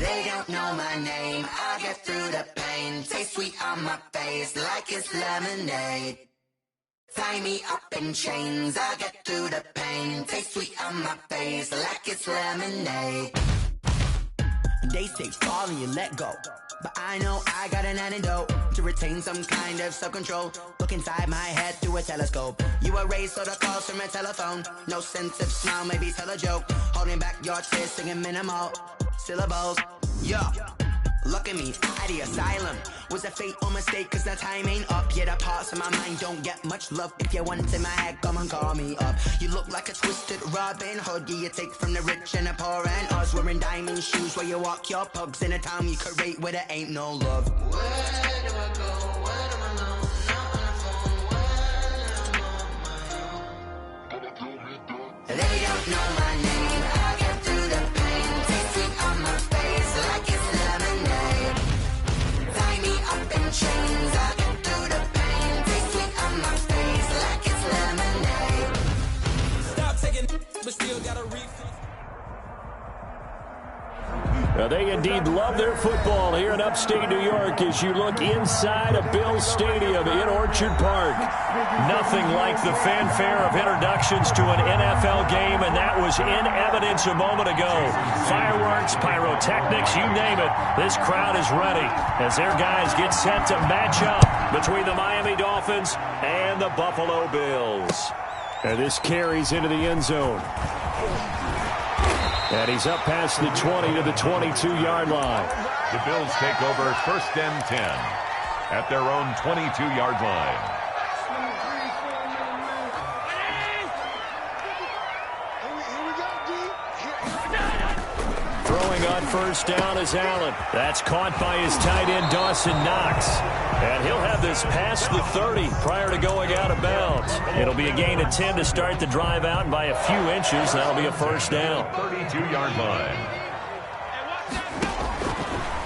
They don't know my name, I get through the pain. Taste sweet on my face like it's lemonade. Tie me up in chains, I get through the pain. Taste sweet on my face like it's lemonade. They say fall and you let go, but I know I got an antidote to retain some kind of self-control. Look inside my head through a telescope. You erase all the calls from a telephone. No sense of smile, maybe tell a joke. Holding back your tears, singing minimal syllables. Yo, look at me, at the asylum. Was a fate or mistake, cause the time ain't up. Yet the parts of my mind don't get much love. If you want in my head, come and call me up. You look like a twisted Robin Hood. Yeah, you take from the rich and the poor and us. Wearing diamond shoes where you walk your pugs. In a town you create where there ain't no love. Where do I go? When am I alone? Not on the phone. When I'm on my own. They don't know my name. I get through the pain. Taste sweet on my face like it's lemonade. Tie me up in chains. I get through the pain. Taste sweet on my face like it's lemonade. Stop taking, but still gotta refill. They indeed love their football here in upstate New York as you look inside of Bills Stadium in Orchard Park. Nothing like the fanfare of introductions to an NFL game, and that was in evidence a moment ago. Fireworks, pyrotechnics, you name it. This crowd is ready as their guys get set to match up between the Miami Dolphins and the Buffalo Bills. And this carries into the end zone. And he's up past the 20 to the 22-yard line. The Bills take over 1st and 10 at their own 22-yard line. Throwing on 1st down is Allen. That's caught by his tight end, Dawson Knox. And he'll have this past the 30 prior to going out of bounds. It'll be a gain of 10 to start the drive out, and by a few inches, that'll be a 1st down. 32-yard line.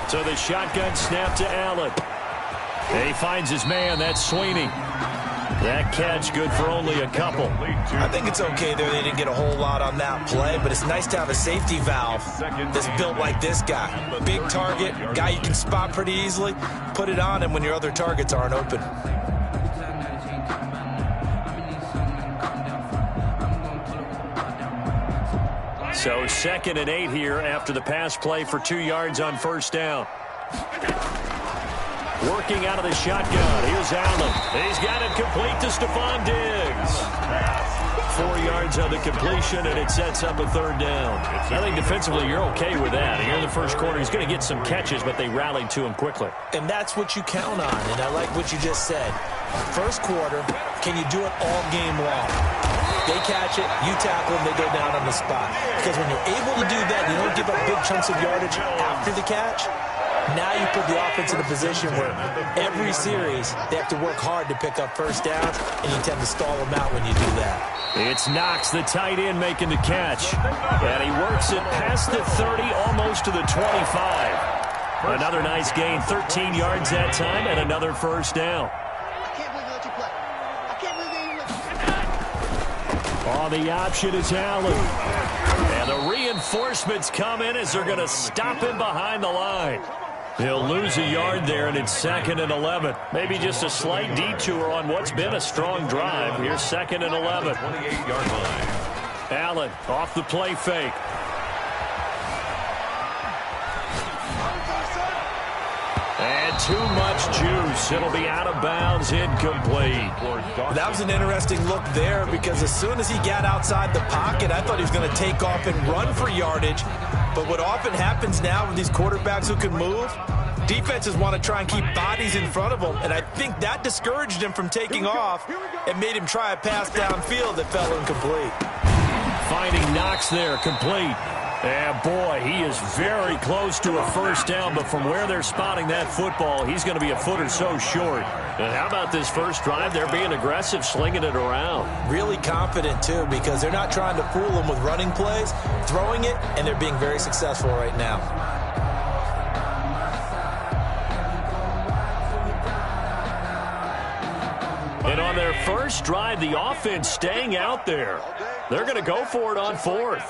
So the shotgun snap to Allen. And he finds his man, that's Sweeney. That catch good for only a couple. I think it's okay there. They didn't get a whole lot on that play, but it's nice to have a safety valve that's built like this guy. Big target, guy you can spot pretty easily. Put it on him when your other targets aren't open. So 2nd and 8 here after the pass play for 2 yards on 1st down. Working out of the shotgun. Here's Allen. He's got it complete to Stephon Diggs. 4 yards on the completion, and it sets up a 3rd down. I think defensively you're okay with that. Here in the first quarter, he's going to get some catches, but they rallied to him quickly. And that's what you count on, and I like what you just said. First quarter, can you do it all game long? They catch it, you tackle them, they go down on the spot. Because when you're able to do that, you don't give up big chunks of yardage after the catch. Now you put the offense in a position where every series they have to work hard to pick up 1st downs, and you tend to stall them out when you do that. It's Knox, the tight end, making the catch. And he works it past the 30, almost to the 25. Another nice gain, 13 yards that time, and another 1st down. Oh, the option is Allen. And the reinforcements come in as they're going to stop him behind the line. He'll lose a yard there, and it's 2nd and 11. Maybe just a slight detour on what's been a strong drive. Here's 2nd and 11. 28-yard line. Allen off the play fake. And too much juice. It'll be out of bounds, incomplete. That was an interesting look there because as soon as he got outside the pocket, I thought he was going to take off and run for yardage. But what often happens now with these quarterbacks who can move, defenses want to try and keep bodies in front of them, and I think that discouraged him from taking off and made him try a pass downfield that fell incomplete. Finding Knox there, complete. And boy, he is very close to a 1st down, but from where they're spotting that football, he's going to be a foot or so short. And how about this first drive? They're being aggressive, slinging it around. Really confident, too, because they're not trying to fool them with running plays, throwing it, and they're being very successful right now. And on their first drive, the offense staying out there. They're going to go for it on 4th.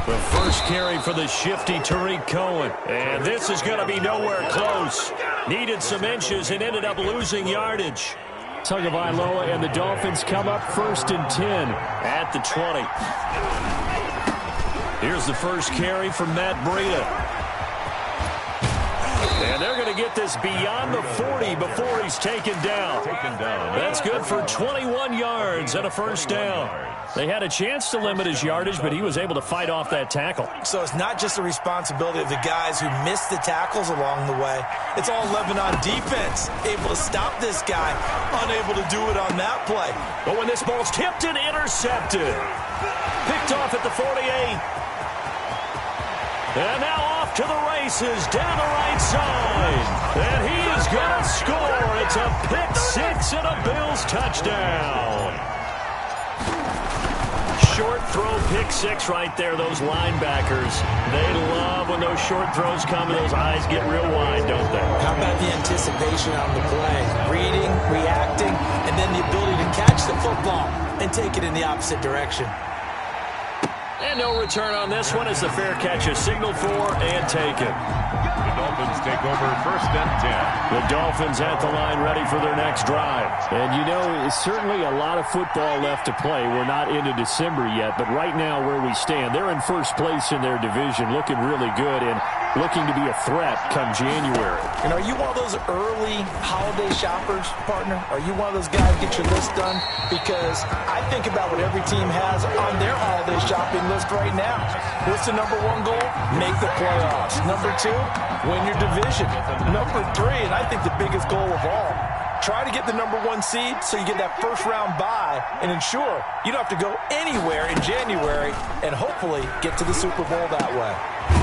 The first carry for the shifty Tariq Cohen. And this is going to be nowhere close. Needed some inches and ended up losing yardage. Tagovailoa and the Dolphins come up 1st and 10 at the 20. Here's the first carry from Matt Breida. And they're going to get this beyond the 40 before he's taken down. That's good for 21 yards and a first down. They had a chance to limit his yardage, but he was able to fight off that tackle. So it's not just the responsibility of the guys who missed the tackles along the way. It's all Lebanon defense, able to stop this guy, unable to do it on that play. But when this ball's tipped and intercepted, picked off at the 48. And now off to the races down the right side. And he is going to score. It's a pick six and a Bills touchdown. Short throw, pick six right there. Those linebackers, they love when those short throws come and those eyes get real wide, don't they? How about the anticipation on the play? Reading, reacting, and then the ability to catch the football and take it in the opposite direction. And no return on this one as the fair catch is signaled for and taken. The Dolphins take over 1st and 10. The Dolphins at the line ready for their next drive. And you know, it's certainly a lot of football left to play. We're not into December yet, but right now where we stand, they're in first place in their division, looking really good and looking to be a threat come January. And are you one of those early holiday shoppers, partner? Are you one of those guys get your list done? Because I think about what every team has on their holiday shopping list right now. What's the number one goal? Make the playoffs. Number two, win your division. Number three, and I think the biggest goal of all, try to get the number one seed so you get that first round bye and ensure you don't have to go anywhere in January and hopefully get to the Super Bowl that way.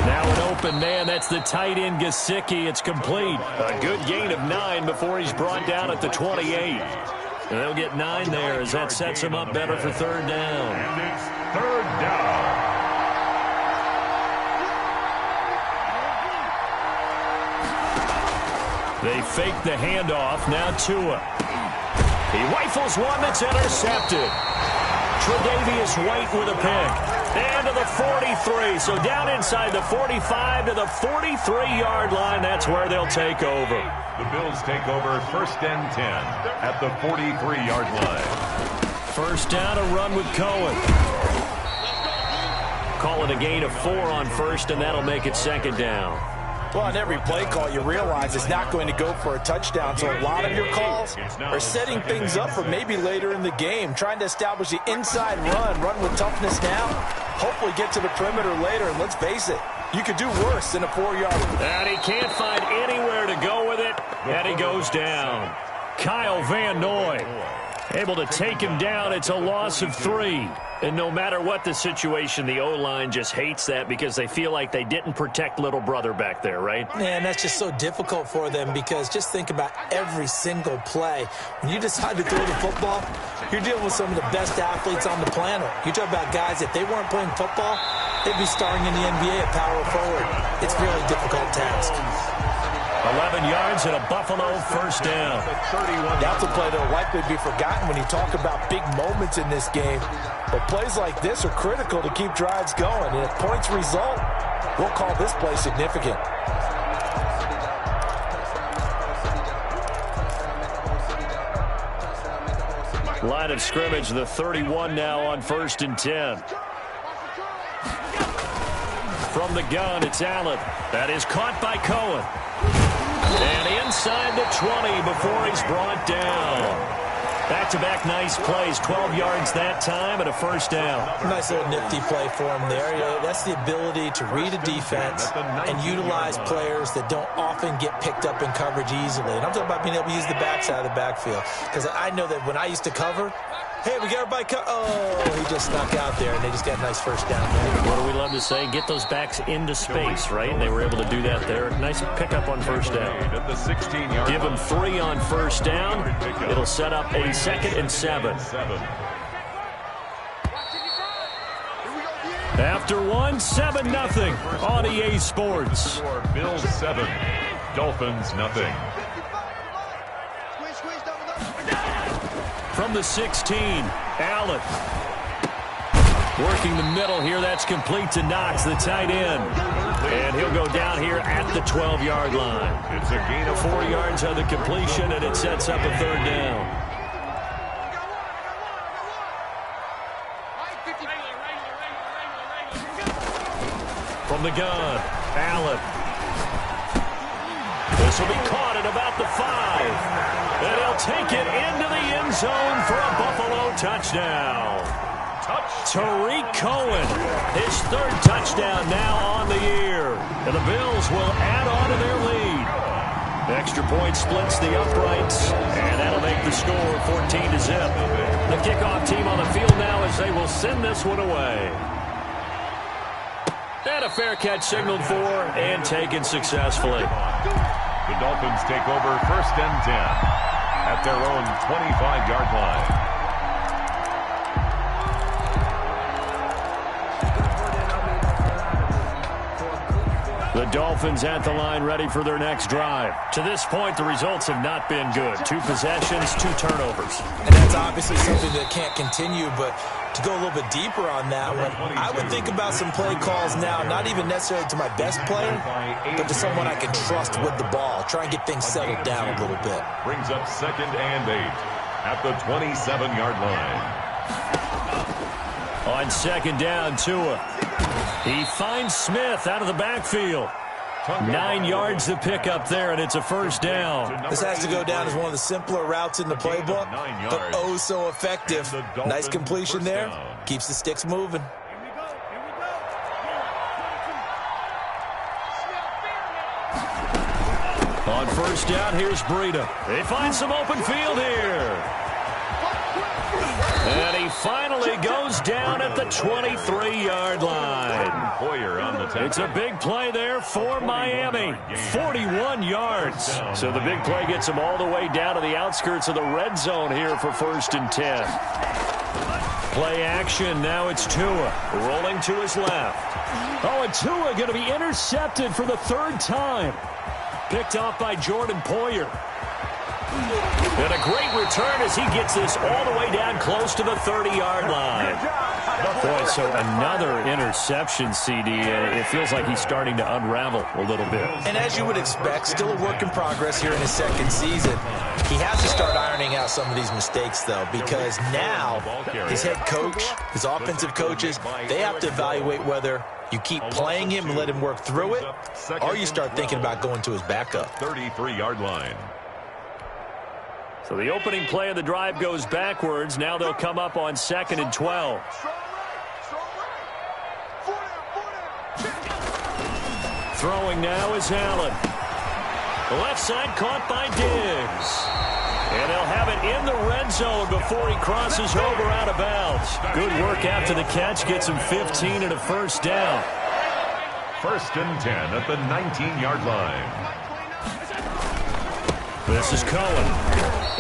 Now an open man. That's the tight end Gesicki. It's complete. A good gain of 9 before he's brought down at the 28. And they'll get 9 there as that sets him up better for 3rd down. And it's 3rd down. They fake the handoff. Now Tua. He rifles one that's intercepted. Tre'Davious White with a pick. And to the 43. So down inside the 45 to the 43-yard line. That's where they'll take over. The Bills take over 1st and 10 at the 43-yard line. First down, a run with Cohen. Call it a gain of 4 on first, and that'll make it 2nd down. Well, on every play call, you realize it's not going to go for a touchdown. So a lot of your calls are setting things up for maybe later in the game, trying to establish the inside run with toughness now, hopefully get to the perimeter later. And let's face it, you could do worse than a 4-yard. And he can't find anywhere to go with it, and he goes down. Kyle Van Noy able to take him down. It's a loss of 3. And no matter what the situation, the O-line just hates that because they feel like they didn't protect little brother back there, right? Man, that's just so difficult for them because just think about every single play. When you decide to throw the football, you're dealing with some of the best athletes on the planet. You talk about guys, if they weren't playing football, they'd be starring in the NBA at power forward. It's a really difficult task. 11 yards and a Buffalo first down. That's a play that will likely be forgotten when you talk about big moments in this game. But plays like this are critical to keep drives going. And if points result, we'll call this play significant. Line of scrimmage, the 31 now on 1st and 10. From the gun, it's Allen. That is caught by Cohen. And inside the 20 before he's brought down. Back-to-back nice plays, 12 yards that time and a first down. Nice little nifty play for him there. You know, that's the ability to read a defense and utilize players that don't often get picked up in coverage easily. And I'm talking about being able to use the backside of the backfield. Because I know that when I used to cover, hey, we got everybody he just snuck out there, and they just got a nice first down. What do we love to say? Get those backs into space, right? And they were able to do that there. Nice pickup on first down. Give them 3 on first down. It'll set up a 2nd and 7. After 1, 7-0 on EA Sports. Bills 7, Dolphins 0. from the 16. Allen. Working the middle here. That's complete to Knox, the tight end. And he'll go down here at the 12-yard line. It's a gain of 4 yards on the completion, and it sets up a third down. From the gun, Allen. This will be caught at about the 5. And he'll take it into the end zone for a Buffalo touchdown. Tariq Cohen, his third touchdown now on the year. And the Bills will add on to their lead. Extra point splits the uprights, and that'll make the score 14-0. The kickoff team on the field now as they will send this one away. And a fair catch signaled for and taken successfully. The Dolphins take over 1st and 10 at their own 25-yard line. The Dolphins at the line ready for their next drive. To this point, the results have not been good. 2 possessions, 2 turnovers. And that's obviously something that can't continue, but to go a little bit deeper on that one, I would think about some play calls now, not even necessarily to my best player, but to someone I can trust with the ball. Try and get things settled down a little bit. Brings up 2nd and 8 at the 27-yard line. On 2nd down, Tua. He finds Smith out of the backfield. 9 yards to pick up there, and it's a first down. This has to go down as one of the simpler routes in the playbook, but oh so effective. Nice completion there. Keeps the sticks moving. On 1st down, here's Breida. They find some open field here. And he finally goes down at the 23-yard line. It's a big play there for Miami. 41 yards. So the big play gets him all the way down to the outskirts of the red zone here for 1st and 10. Play action. Now it's Tua rolling to his left. Oh, and Tua going to be intercepted for the 3rd time. Picked off by Jordan Poyer. And a great return as he gets this all the way down close to the 30-yard line. Boy, so another interception, CD. It feels like he's starting to unravel a little bit. And as you would expect, still a work in progress here in his 2nd season. He has to start ironing out some of these mistakes, though, because now his head coach, his offensive coaches, they have to evaluate whether you keep playing him and let him work through it, or you start thinking about going to his backup. 33-yard line. So the opening play of the drive goes backwards. Now they'll come up on 2nd and 12. Throwing now is Allen. The left side caught by Diggs. And they'll have it in the red zone before he crosses over out of bounds. Good work after the catch. Gets him 15 and a 1st down. 1st and 10 at the 19-yard line. This is Cohen.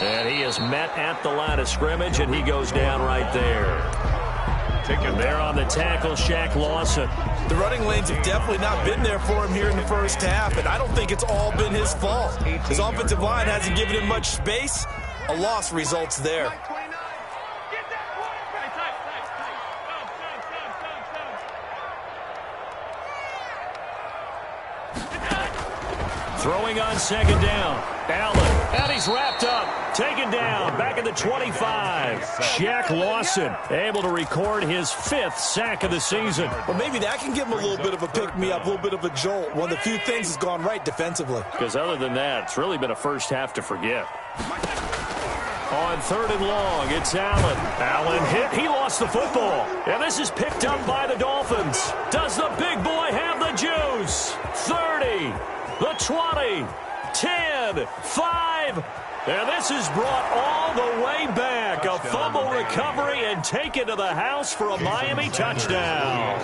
And he is met at the line of scrimmage, and he goes down right there. Taken there on the tackle, Shaq Lawson. The running lanes have definitely not been there for him here in the 1st half, and I don't think it's all been his fault. His offensive line hasn't given him much space. A loss results there. Throwing on 2nd down. Allen. And he's wrapped up. Taken down. Back at the 25. Shaq Lawson able to record his 5th sack of the season. Well, maybe that can give him a little bit of a pick-me-up, a little bit of a jolt. One of the few things has gone right defensively. Because other than that, it's really been a 1st half to forget. On 3rd and long, it's Allen. Allen hit. He lost the football. And this is picked up by the Dolphins. Does the big boy have the juice? 30. The 20, 10, 5, and this is brought all the way back. A fumble recovery and taken to the house for a Miami touchdown.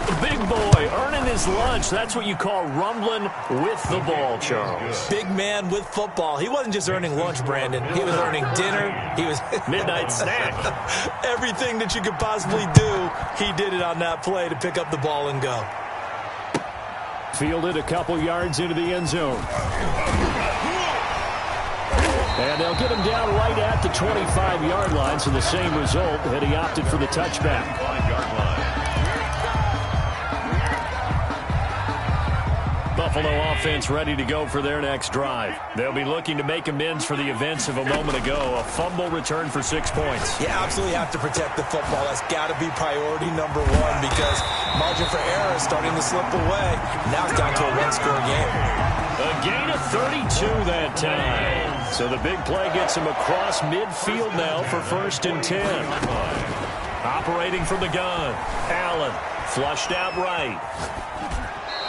The big boy earning his lunch. That's what you call rumbling with the ball, Charles. Big man with football. He wasn't just earning lunch, Brandon. He was earning dinner. He was midnight snack. Everything that you could possibly do, he did it on that play to pick up the ball and go. Fielded a couple yards into the end zone. And they'll get him down right at the 25-yard line, so the same result, and he opted for the touchback. 5-yard line. Buffalo offense ready to go for their next drive. They'll be looking to make amends for the events of a moment ago. A fumble return for 6 points. You absolutely have to protect the football. That's got to be priority number one because margin for error is starting to slip away. Now it's down to a one-score game. A gain of 32 that time. So the big play gets him across midfield now for 1st and 10. Operating from the gun. Allen flushed out right.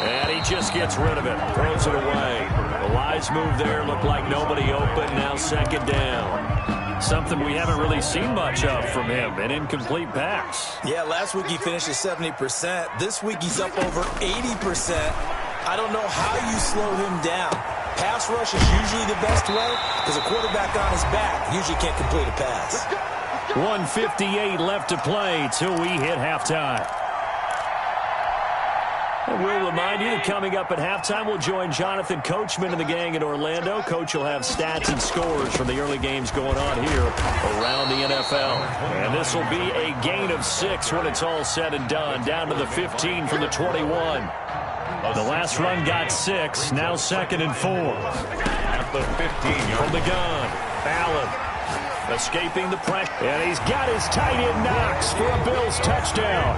And he just gets rid of it. Throws it away. The wise move there. Looked like nobody open. Now 2nd down. Something we haven't really seen much of from him. An incomplete pass. Yeah, last week he finished at 70%. This week he's up over 80%. I don't know how you slow him down. Pass rush is usually the best way because a quarterback on his back usually can't complete a pass. 1:58 left to play till we hit halftime. And we'll remind you that coming up at halftime, we'll join Jonathan Coachman and the gang in Orlando. Coach will have stats and scores from the early games going on here around the NFL. And this will be a gain of 6 when it's all said and done, down to the 15 from the 21. The last run got 6, now 2nd and 4. At the 15-yard From the gun, Allen escaping the pressure. And he's got his tight end Knox for a Bills touchdown.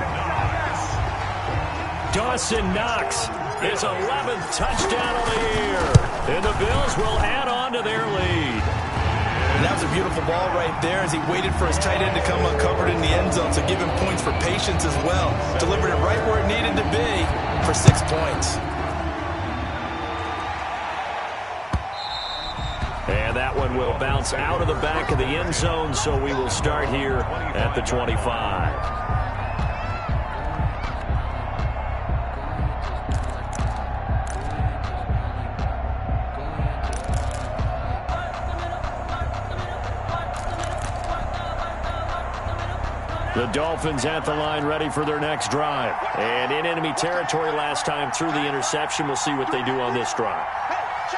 Dawson Knox, his 11th touchdown on the year. And the Bills will add on to their lead. And that was a beautiful ball right there as he waited for his tight end to come uncovered in the end zone. So give him points for patience as well. Delivered it right where it needed to be for 6 points. And that one will bounce out of the back of the end zone, so we will start here at the 25. The Dolphins at the line ready for their next drive. And in enemy territory last time through the interception. We'll see what they do on this drive.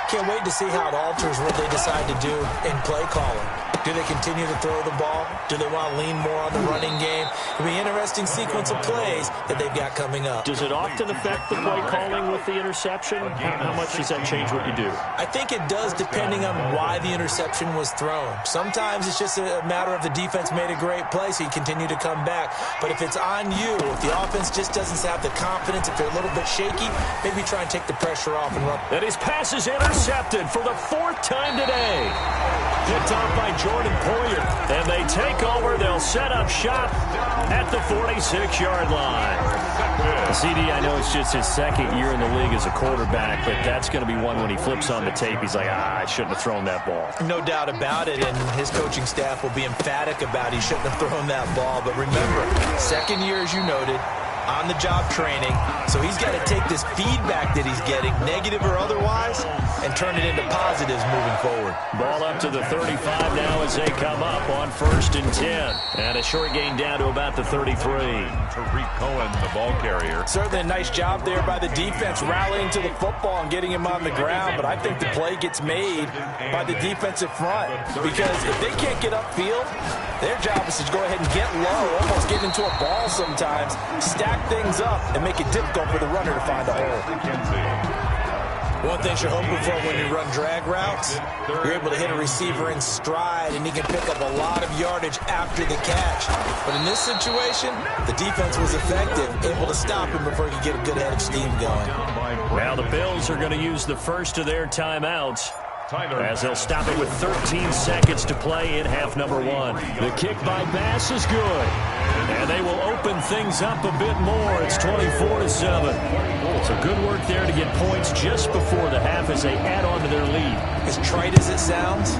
Can't wait to see how it alters what they decide to do in play calling. Do they continue to throw the ball? Do they want to lean more on the running game? It'll be an interesting sequence of plays that they've got coming up. Does it often affect the play calling with the interception? How much does that change what you do? I think it does depending on why the interception was thrown. Sometimes it's just a matter of the defense made a great play, so you continue to come back. But if it's on you, if the offense just doesn't have the confidence, if they're a little bit shaky, maybe try and take the pressure off and run. And his pass is intercepted for the 4th time today. Picked off by Jordan Poyer. And they take over. They'll set up shop at the 46-yard line. CD, I know it's just his 2nd year in the league as a quarterback, but that's going to be one when he flips on the tape. He's like, I shouldn't have thrown that ball. No doubt about it, and his coaching staff will be emphatic about he shouldn't have thrown that ball. But remember, 2nd year, as you noted, on-the-job training. So he's got to take this feedback that he's getting, negative or otherwise, and turn it into positives moving forward. Ball up to the 35 now as they come up on 1st and 10. And a short gain down to about the 33. Tariq Cohen, the ball carrier. Certainly a nice job there by the defense, rallying to the football and getting him on the ground. But I think the play gets made by the defensive front. Because if they can't get upfield, their job is to go ahead and get low, almost get into a ball sometimes, stack things up, and make it difficult for the runner to find a hole. One thing you're hoping for when you run drag routes, you're able to hit a receiver in stride, and he can pick up a lot of yardage after the catch. But in this situation, the defense was effective, able to stop him before he could get a good head of steam going. Now the Bills are going to use the first of their timeouts, as they'll stop it with 13 seconds to play in half number 1. The kick by Bass is good. And they will open things up a bit more. It's 24-7. So good work there to get points just before the half as they add on to their lead. As trite as it sounds,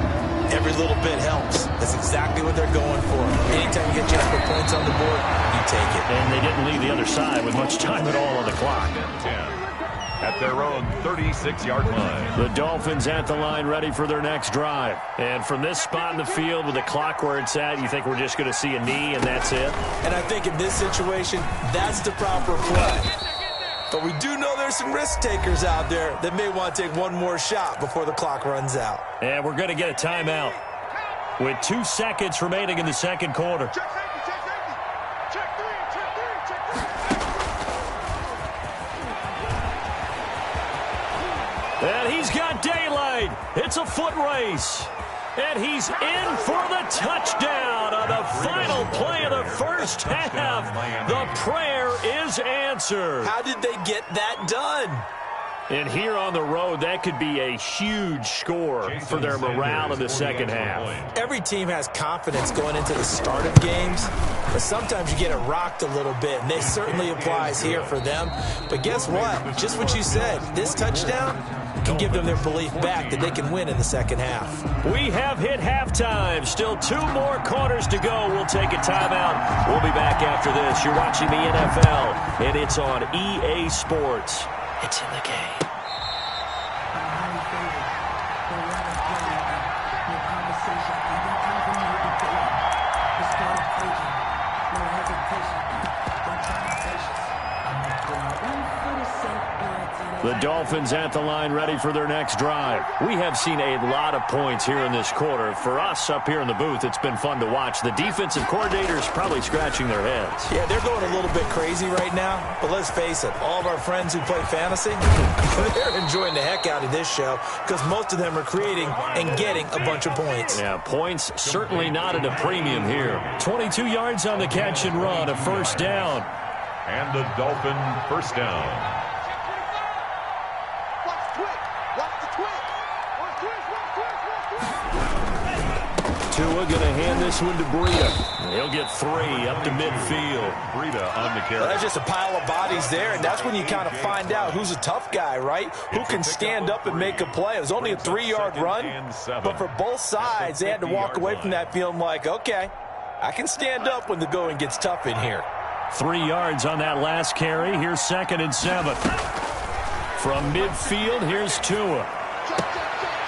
every little bit helps. That's exactly what they're going for. Anytime you get a chance to put points on the board, you take it. And they didn't leave the other side with much time at all on the clock. 10. At their own 36-yard line. The Dolphins at the line ready for their next drive. And from this spot in the field with the clock where it's at, you think we're just going to see a knee and that's it? And I think in this situation, that's the proper play. But we do know there's some risk takers out there that may want to take one more shot before the clock runs out. And we're going to get a timeout with 2 seconds remaining in the second quarter. And he's got daylight. It's a foot race. And he's in for the touchdown on the final play of the first half. The prayer is answered. How did they get that done? And here on the road, that could be a huge score for their morale in the second half. Every team has confidence going into the start of games, but sometimes you get it rocked a little bit, and this certainly applies here for them. But guess what? Just what you said, this touchdown can give them their belief back that they can win in the second half. We have hit halftime. Still 2 more quarters to go. We'll take a timeout. We'll be back after this. You're watching the NFL, and it's on EA Sports. It's in the game. The Dolphins at the line ready for their next drive. We have seen a lot of points here in this quarter. For us up here in the booth, it's been fun to watch. The defensive coordinators probably scratching their heads. Yeah, they're going a little bit crazy right now. But let's face it, all of our friends who play fantasy, they're enjoying the heck out of this show because most of them are creating and getting a bunch of points. Yeah, points certainly not at a premium here. 22 yards on the catch and run, a first down. And the Dolphin first down. Tua going to hand this one to Breida. He'll get 3 up to midfield. Breida on the carry. Well, that's just a pile of bodies there, and that's when you kind of find out who's a tough guy, right? Who can stand up and make a play. It was only a 3-yard run, but for both sides, they had to walk away from that feeling like, okay, I can stand up when the going gets tough in here. 3 yards on that last carry. Here's 2nd and 7. From midfield, here's Tua.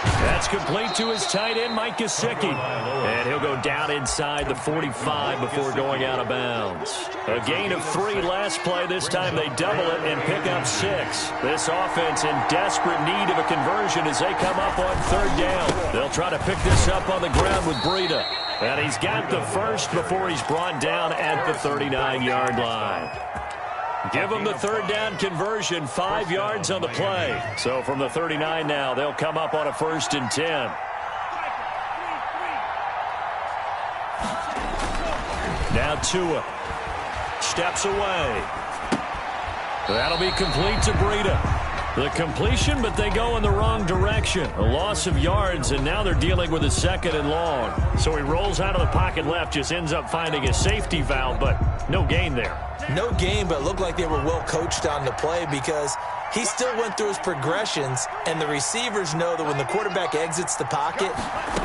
That's complete to his tight end, Mike Gesicki. And he'll go down inside the 45 before going out of bounds. A gain of 3 last play. This time they double it and pick up 6. This offense in desperate need of a conversion as they come up on 3rd down. They'll try to pick this up on the ground with Breida. And he's got the first before he's brought down at the 39-yard line. Give them the 3rd down conversion, 5 yards on the play. So from the 39 now, they'll come up on a 1st and 10. Now Tua steps away. That'll be complete to Breida. The completion, but they go in the wrong direction. A loss of yards, and now they're dealing with a 2nd and long. So he rolls out of the pocket left, just ends up finding a safety valve, but no gain there. No gain, but it looked like they were well coached on the play because he still went through his progressions, and the receivers know that when the quarterback exits the pocket,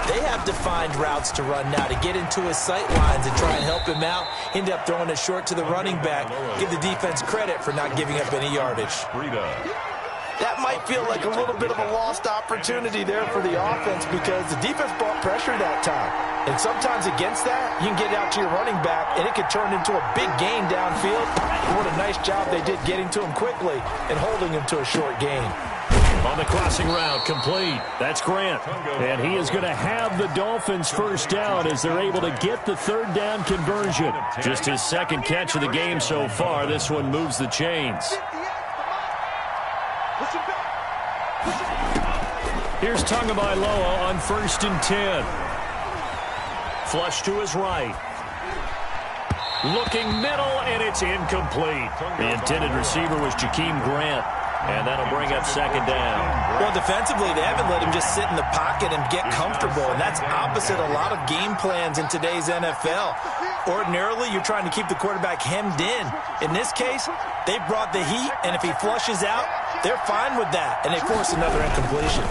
they have defined routes to run now to get into his sight lines and try and help him out. End up throwing it short to the running back. Give the defense credit for not giving up any yardage. That might feel like a little bit of a lost opportunity there for the offense because the defense brought pressure that time. And sometimes against that, you can get out to your running back, and it could turn into a big gain downfield. And what a nice job they did getting to him quickly and holding him to a short gain. On the crossing route, complete. That's Grant. And he is going to have the Dolphins first down as they're able to get the 3rd down conversion. Just his 2nd catch of the game so far. This one moves the chains. Here's Tagovailoa on 1st and 10. Flush to his right. Looking middle, and it's incomplete. The intended receiver was Jakeem Grant, and that'll bring up 2nd down. Well, defensively, they haven't let him just sit in the pocket and get comfortable, and that's opposite a lot of game plans in today's NFL. Ordinarily, you're trying to keep the quarterback hemmed in. In this case, they brought the heat, and if he flushes out, they're fine with that, and they force another incompletion.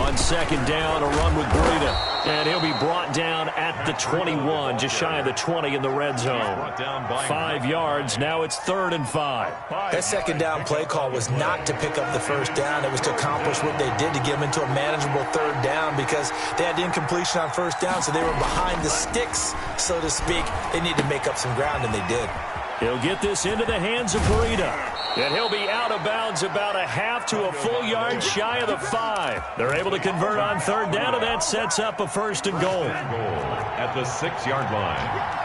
On 2nd down, a run with Breida. And he'll be brought down at the 21, just shy of the 20 in the red zone. 5 yards, now it's 3rd and 5. That 2nd down play call was not to pick up the 1st down. It was to accomplish what they did to get them into a manageable 3rd down because they had incompletion on 1st down, so they were behind the sticks, so to speak. They needed to make up some ground, and they did. He'll get this into the hands of Burita. And he'll be out of bounds about a half to a full yard shy of the 5. They're able to convert on third down, and that sets up a 1st and goal. At the 6-yard line.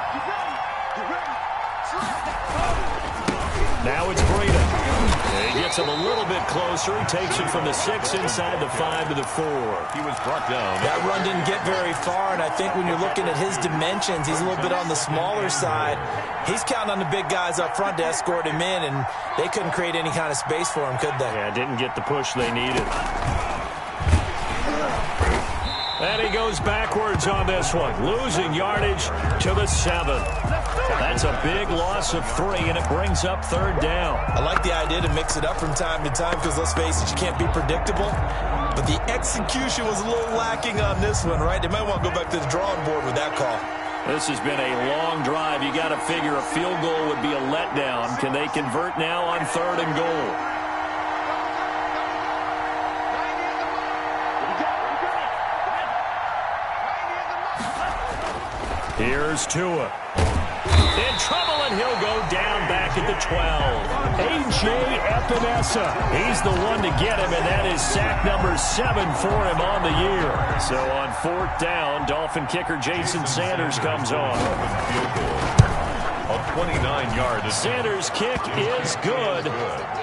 Now it's Burita. He gets him a little bit closer. He takes it from the 6 inside the 5 to the 4. He was brought down. That run didn't get very far, and I think when you're looking at his dimensions, he's a little bit on the smaller side. He's counting on the big guys up front to escort him in, and they couldn't create any kind of space for him, could they? Yeah, didn't get the push they needed. And he goes backwards on this one, losing yardage to the 7. That's a big loss of 3, and it brings up third down. I like the idea to mix it up from time to time because, let's face it, you can't be predictable. But the execution was a little lacking on this one, right? They might want to go back to the drawing board with that call. This has been a long drive. You got to figure a field goal would be a letdown. Can they convert now on 3rd and goal? Here's Tua. In trouble, and he'll go down back at the 12. A.J. Epinesa. He's the one to get him, and that is sack number 7 for him on the year. So on 4th down, Dolphin kicker Jason Sanders comes on. Of 29 yards. Sanders' kick is good.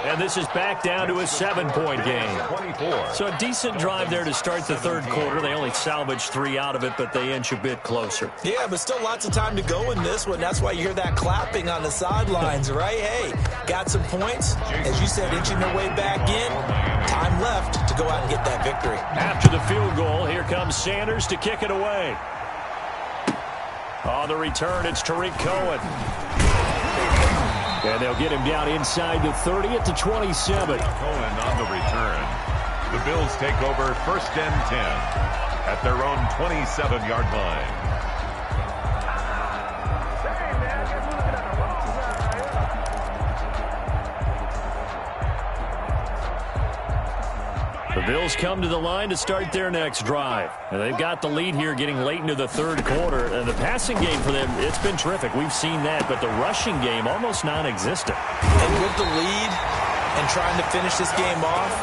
And this is back down to a 7-point game. 24. So a decent drive there to start the 3rd quarter. They only salvaged 3 out of it, but they inch a bit closer. Yeah, but still lots of time to go in this one. That's why you hear that clapping on the sidelines, right? Hey, got some points. As you said, inching their way back in. Time left to go out and get that victory. After the field goal, here comes Sanders to kick it away. On the return, it's Tariq Cohen. And they'll get him down inside the 30 at the 27. Cohen on the return. The Bills take over 1st and 10 at their own 27-yard line. The Bills come to the line to start their next drive. And they've got the lead here getting late into the 3rd quarter. And the passing game for them, it's been terrific. We've seen that. But the rushing game, almost non-existent. And with the lead and trying to finish this game off,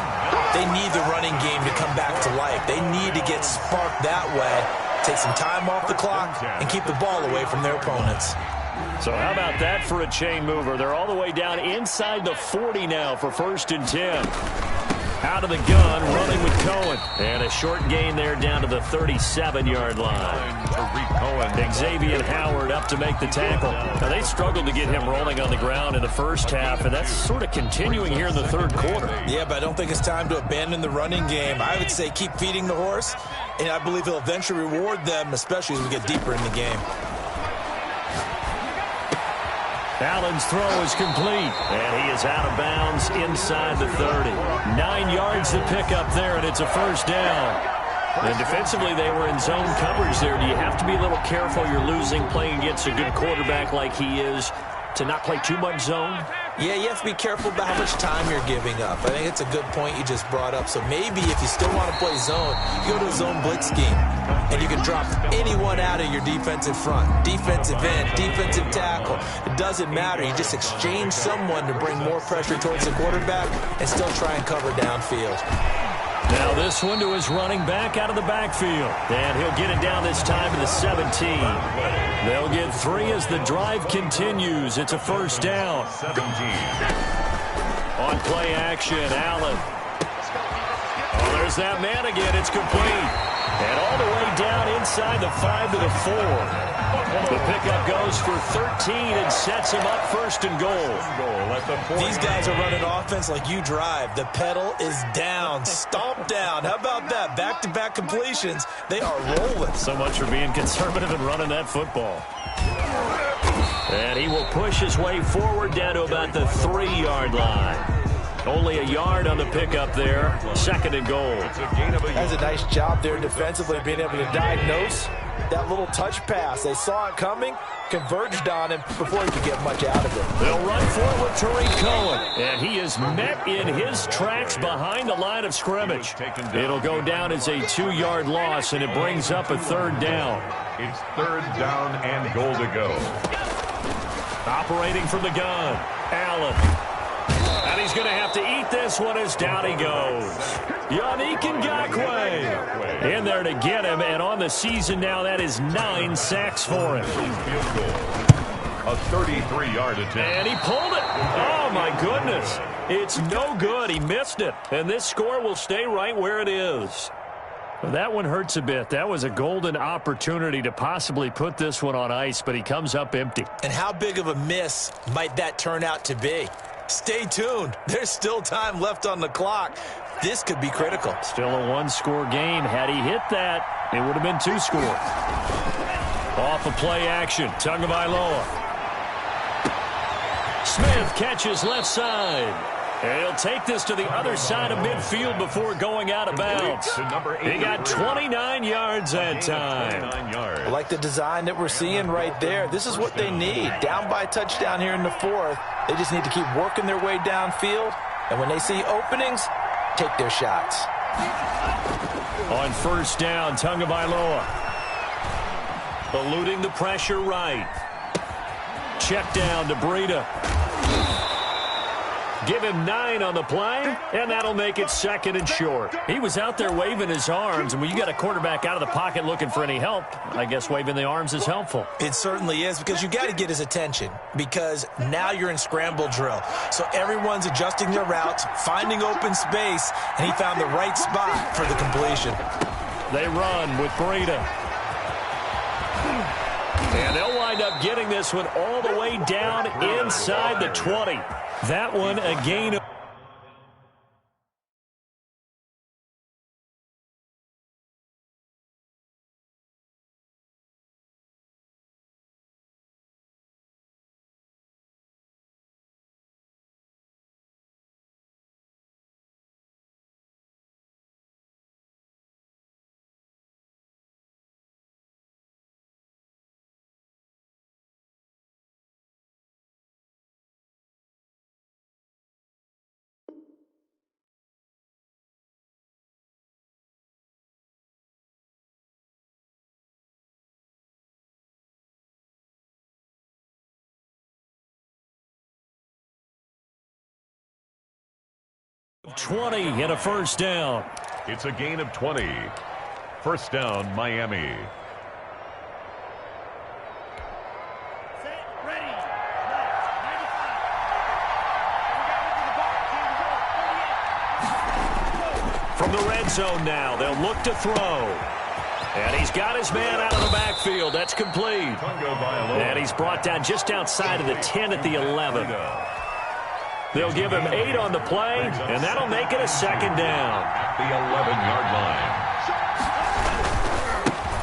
they need the running game to come back to life. They need to get sparked that way, take some time off the clock, and keep the ball away from their opponents. So how about that for a chain mover? They're all the way down inside the 40 now for 1st and 10. Out of the gun, running with Cohen. And a short gain there down to the 37-yard line. Xavier Howard up to make the tackle. Now, they struggled to get him rolling on the ground in the first half, and that's sort of continuing here in the 3rd quarter. Yeah, but I don't think it's time to abandon the running game. I would say keep feeding the horse, and I believe he'll eventually reward them, especially as we get deeper in the game. Allen's throw is complete, and he is out of bounds inside the 30. 9 yards to pick up there, and it's a 1st down. And defensively, they were in zone coverage there. Do you have to be a little careful? You're losing playing against a good quarterback like he is to not play too much zone? Yeah, you have to be careful about how much time you're giving up. I think it's a good point you just brought up. So maybe if you still want to play zone, you go to a zone blitz scheme. And you can drop anyone out of your defensive front. Defensive end, defensive tackle. It doesn't matter. You just exchange someone to bring more pressure towards the quarterback and still try and cover downfield. Now this one to his running back out of the backfield. And he'll get it down this time to the 17. They'll get 3 as the drive continues. It's a 1st down. 17. On play action, Allen. Oh, there's that man again. It's complete. And all the way down inside the 5 to the 4. The pickup goes for 13 and sets him up 1st and goal. These guys are running offense like you drive. The pedal is down, stomped down. How about that? Back-to-back completions. They are rolling. So much for being conservative and running that football. And he will push his way forward down to about the 3-yard line. Only a yard on the pickup there. 2nd and goal. That's a nice job there defensively, being able to diagnose that little touch pass. They saw it coming, converged on him before he could get much out of it. They'll run for it with Tariq Cohen. And he is met in his tracks behind the line of scrimmage. It'll go down as a 2-yard loss, and it brings up a 3rd down. It's 3rd down and goal to go. Operating from the gun, Allen. And he's going to have to eat this one as down he goes. Yannick Ngakoue in there to get him, and on the season now, that is 9 sacks for him. A 33-yard attempt. And he pulled it. Oh, my goodness. It's no good. He missed it. And this score will stay right where it is. Well, that one hurts a bit. That was a golden opportunity to possibly put this one on ice, but he comes up empty. And how big of a miss might that turn out to be? Stay tuned. There's still time left on the clock. This could be critical. Still a one-score game. Had he hit that, it would have been 2 scores. Off of play action, Tagovailoa. Smith catches left side. And he'll take this to the other side of midfield before going out of bounds. He got 29 yards that time. I like the design that we're seeing right there. This is what they need. Down by a touchdown here in the 4th. They just need to keep working their way downfield. And when they see openings, take their shots. On first down, Tagovailoa. Eluding the pressure right. Check down to Breida. Give him 9 on the play, and that'll make it 2nd and short. He was out there waving his arms, and when you got a quarterback out of the pocket looking for any help, I guess waving the arms is helpful. It certainly is, because you got to get his attention, because now you're in scramble drill. So everyone's adjusting their routes, finding open space, and he found the right spot for the completion. They run with Breida. And they'll wind up getting this one all the way down inside the 20. That one a gain of... ...20 and a first down. It's a gain of 20. First down, Miami. From the red zone now, they'll look to throw. And he's got his man out of the backfield. That's complete. And he's brought down just outside of the 10 at the 11. They'll give him 8 on the play, and that'll make it a 2nd down. At the 11-yard line.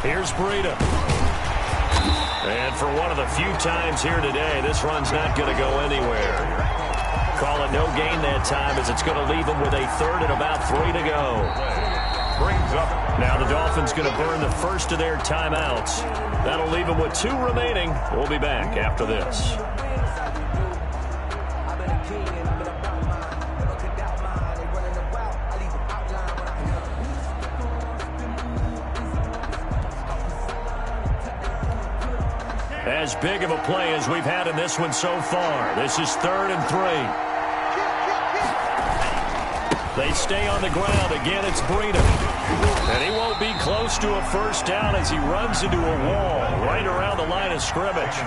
Here's Breida. And for one of the few times here today, this run's not going to go anywhere. Call it no gain that time, as it's going to leave him with a 3rd and about 3 to go. Brings up. Now the Dolphins going to burn the first of their timeouts. That'll leave them with 2 remaining. We'll be back after this. As big of a play as we've had in this one so far. This is 3rd and 3. They stay on the ground. Again, it's Breida. And he won't be close to a first down as he runs into a wall right around the line of scrimmage.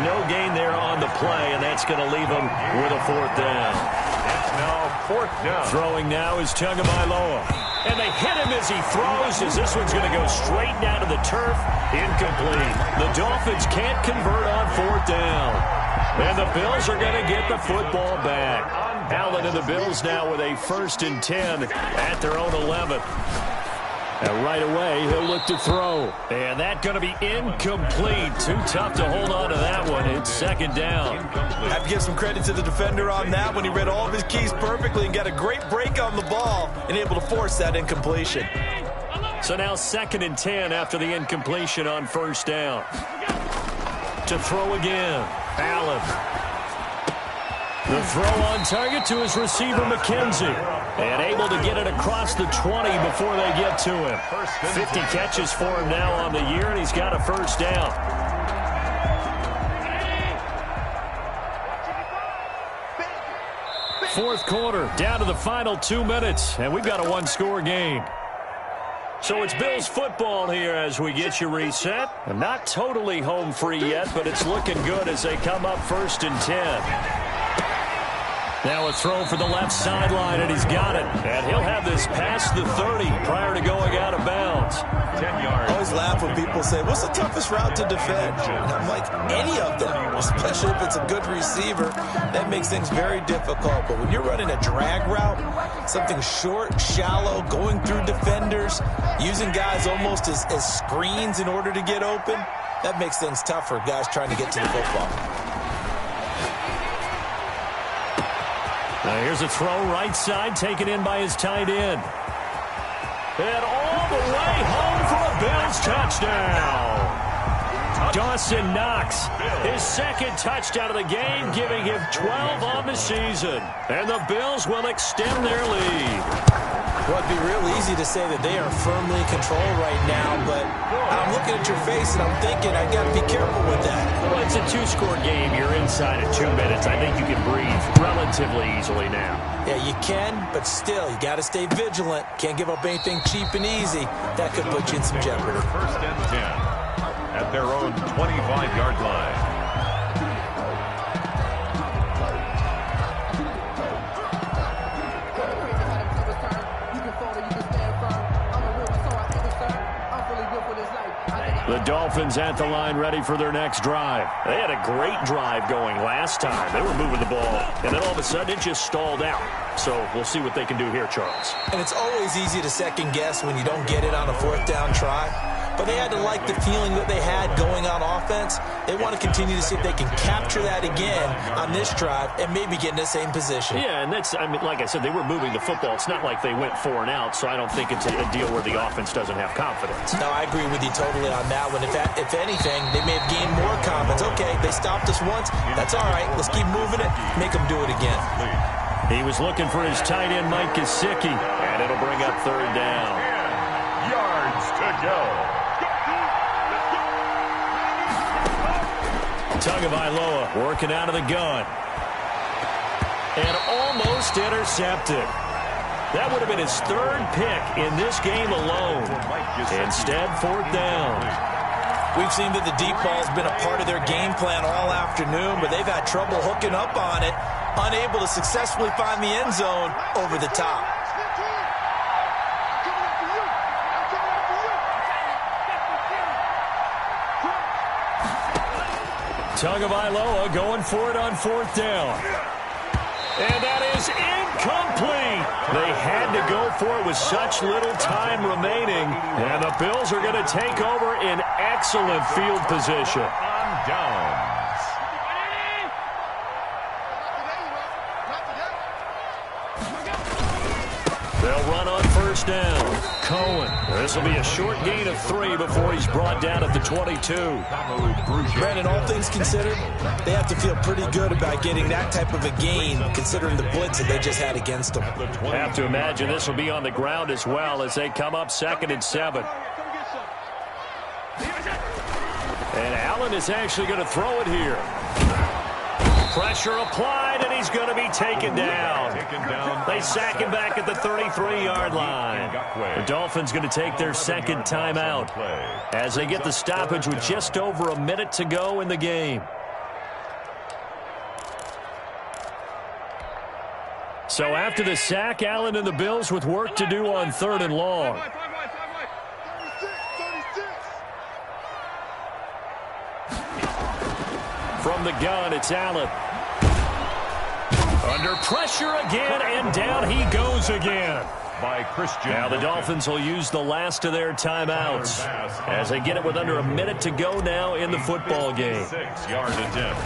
No gain there on the play, and that's going to leave him with a 4th down. It's now 4th down. Throwing now is Tagovailoa. And they hit him as he throws, as this one's going to go straight down to the turf. Incomplete. The Dolphins can't convert on 4th down. And the Bills are going to get the football back. Allen and the Bills now with a 1st and 10 at their own 11. And right away, he'll look to throw. And that's going to be incomplete. Too tough to hold on to that one. It's 2nd down. I have to give some credit to the defender on that when he read all of his keys perfectly and got a great break on the ball and able to force that incompletion. So now 2nd and 10 after the incompletion on 1st down. To throw again, Allen. The throw on target to his receiver, McKenzie. And able to get it across the 20 before they get to him. 50 catches for him now on the year, and he's got a 1st down. fourth quarter, down to the final 2 minutes, and we've got a one-score game. So it's Bills football here as we get you reset. And not totally home free yet, but it's looking good as they come up 1st and 10. Now a throw for the left sideline, and he's got it. And he'll have this past the 30 prior to going out of bounds. 10 yards. I always laugh when people say, what's the toughest route to defend? And I'm like, any of them, especially if it's a good receiver. That makes things very difficult. But when you're running a drag route, something short, shallow, going through defenders, using guys almost as screens in order to get open, that makes things tough for guys trying to get to the football. Now here's a throw right side, taken in by his tight end. And all the way home for a Bills touchdown. Dawson Knox, his second touchdown of the game, giving him 12 on the season. And the Bills will extend their lead. Well, it'd be real easy to say that they are firmly in control right now, but I'm looking at your face and I'm thinking I got to be careful with that. Well, it's a two-score game. You're inside of 2 minutes. I think you can breathe relatively easily now. Yeah, you can, but still, you got to stay vigilant. Can't give up anything cheap and easy. That could put you in some jeopardy. 1st and 10 at their own 25-yard line. The Dolphins at the line, ready for their next drive. They had a great drive going last time. They were moving the ball, and then all of a sudden it just stalled out. So we'll see what they can do here, Charles. And it's always easy to second guess when you don't get it on a 4th down try. But they had to like the feeling that they had going on offense. They want to continue to see if they can capture that again on this drive and maybe get in the same position. Yeah, and that's, I mean, like I said, they were moving the football. It's not like they went 4 and out, so I don't think it's a deal where the offense doesn't have confidence. No, I agree with you totally on that one. If anything, they may have gained more confidence. Okay, they stopped us once. That's all right. Let's keep moving it. Make them do it again. He was looking for his tight end, Mike Gesicki, and it'll bring up 3rd down. 10 yards to go. Tagovailoa working out of the gun. And almost intercepted. That would have been his 3rd pick in this game alone. Instead, 4th down. We've seen that the deep ball's been a part of their game plan all afternoon, but they've had trouble hooking up on it, unable to successfully find the end zone over the top. Tagovailoa going for it on 4th down. And that is incomplete. They had to go for it with such little time remaining. And the Bills are going to take over in excellent field position. On downs. They'll run on 1st down. Cohen. This will be a short gain of 3 before he's brought down at the 22. Brandon, all things considered, they have to feel pretty good about getting that type of a gain, considering the blitz that they just had against them. Have to imagine this will be on the ground as well as they come up 2nd and 7. And Allen is actually going to throw it here. Pressure applied, and he's going to be taken down. They sack him back at the 33-yard line. The Dolphins going to take their 2nd timeout as they get the stoppage with just over a minute to go in the game. So after the sack, Allen and the Bills with work to do on 3rd and long. From the gun, it's Allen. Under pressure again, and down he goes again. By Christian. Now the Dolphins will use the last of their timeouts as they get it with under a minute to go now in the football game. 6-yard attempt.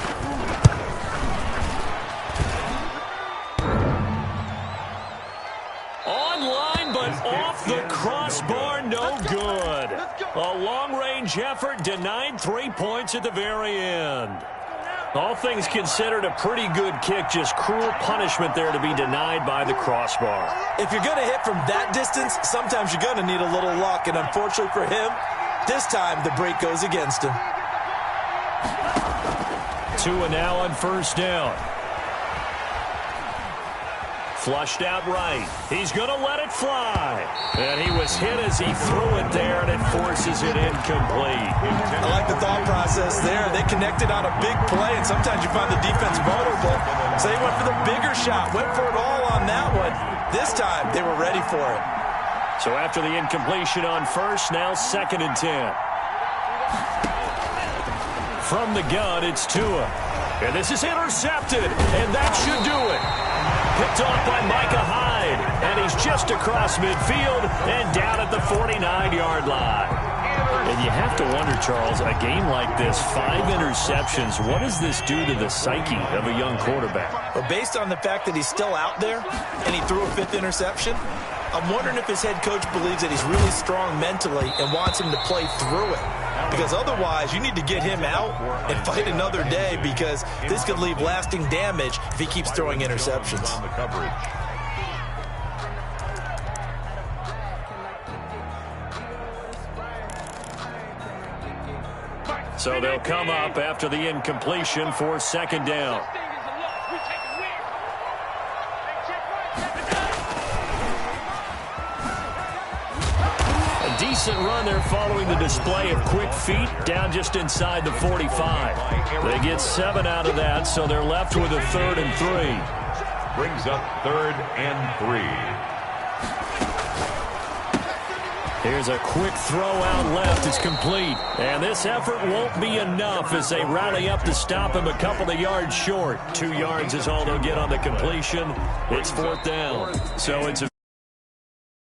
Online, but off the crossbar, no good. A long-range effort denied 3 points at the very end. All things considered, a pretty good kick, just cruel punishment there to be denied by the crossbar. If you're going to hit from that distance, sometimes you're going to need a little luck, and unfortunately for him, this time the break goes against him. 2 and now on 1st down. Flushed out right. He's going to let it fly. And he was hit as he threw it there, and it forces it incomplete. I like the thought process there. They connected on a big play, and sometimes you find the defense vulnerable. So they went for the bigger shot, went for it all on that one. This time, they were ready for it. So after the incompletion on first, now 2nd and 10. From the gun, it's Tua. And this is intercepted, and that should do it. Picked off by Micah Hyde, and he's just across midfield and down at the 49-yard line. And you have to wonder, Charles, a game like this, 5 interceptions, what does this do to the psyche of a young quarterback? Well, based on the fact that he's still out there and he threw a 5th interception, I'm wondering if his head coach believes that he's really strong mentally and wants him to play through it. Because otherwise, you need to get him out and fight another day, because this could leave lasting damage if he keeps throwing interceptions. So they'll come up after the incompletion for 2nd down. Decent run there following the display of quick feet down just inside the 45. They get 7 out of that, so they're left with a 3rd and 3. Brings up 3rd and 3. Here's a quick throw out left. It's complete. And this effort won't be enough as they rally up to stop him a couple of yards short. 2 yards is all they'll get on the completion. It's 4th down. So it's a